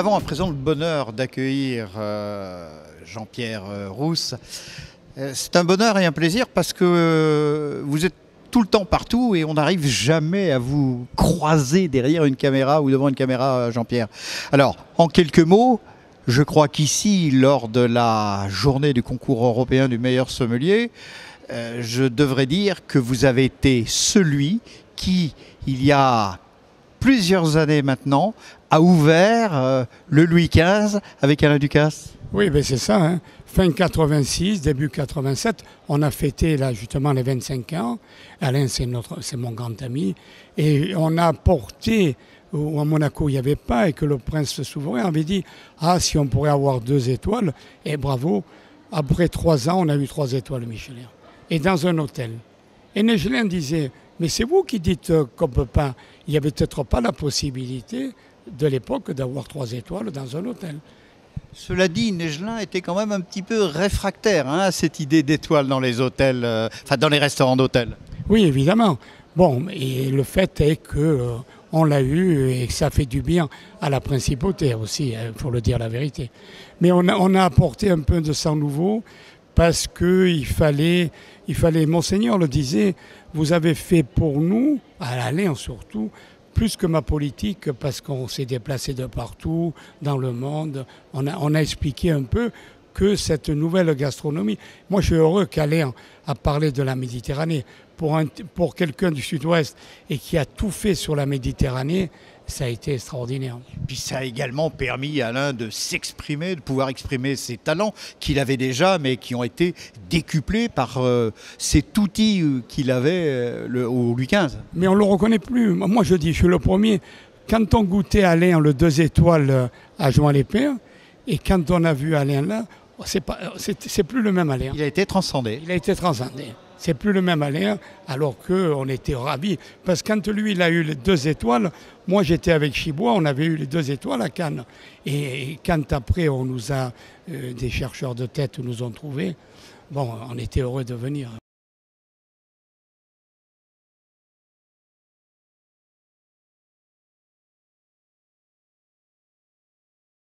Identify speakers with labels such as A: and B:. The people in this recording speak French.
A: avons à présent le bonheur d'accueillir Jean-Pierre Rousse. C'est un bonheur et un plaisir parce que vous êtes tout le temps partout et on n'arrive jamais à vous croiser derrière une caméra ou devant une caméra, Jean-Pierre. Alors, en quelques mots, je crois qu'ici, lors de la journée du concours européen du meilleur sommelier, je devrais dire que vous avez été celui qui, il y a plusieurs années maintenant, a ouvert le Louis XV avec Alain Ducasse.
B: Oui, ben c'est ça. Hein. Fin 86, début 87, on a fêté là justement les 25 ans. Alain, c'est mon grand ami. Et on a porté, où à Monaco il n'y avait pas, et que le prince souverain avait dit « Ah, si on pourrait avoir 2 étoiles !» Et bravo, après 3 ans, on a eu 3 étoiles Michelin. Et dans un hôtel. Et Negelin disait « Mais c'est vous qui dites qu'on ne peut pas. » Il n'y avait peut-être pas la possibilité de l'époque d'avoir 3 étoiles dans un hôtel.
A: Cela dit, Negelin était quand même un petit peu réfractaire à cette idée d'étoiles dans les hôtels, dans les restaurants d'hôtel.
B: Oui, évidemment. Bon, et le fait est que on l'a eu et que ça fait du bien à la principauté aussi, il faut le dire la vérité. Mais on a apporté un peu de sang nouveau parce qu'il fallait, Monseigneur le disait, vous avez fait pour nous, à l'Alain surtout, plus que ma politique, parce qu'on s'est déplacé de partout dans le monde. On a expliqué un peu que cette nouvelle gastronomie... Moi, je suis heureux qu'Alain a parlé de la Méditerranée. Pour quelqu'un du Sud-Ouest et qui a tout fait sur la Méditerranée, ça a été extraordinaire.
A: Puis ça a également permis à Alain de s'exprimer, de pouvoir exprimer ses talents qu'il avait déjà, mais qui ont été décuplés par cet outil qu'il avait au Louis XV.
B: Mais on ne le reconnaît plus. Moi, je dis, je suis le premier. Quand on goûtait Alain le 2 étoiles à Juan-les-Pins, et quand on a vu Alain là, c'est plus le même Alain.
A: Il a été transcendé.
B: Il a été transcendé. C'est plus le même Alain, alors qu'on était ravis. Parce que quand lui, il a eu les 2 étoiles, moi j'étais avec Chibois, on avait eu les 2 étoiles à Cannes. Et quand après, on nous a, des chercheurs de tête nous ont trouvés, bon, on était heureux de venir.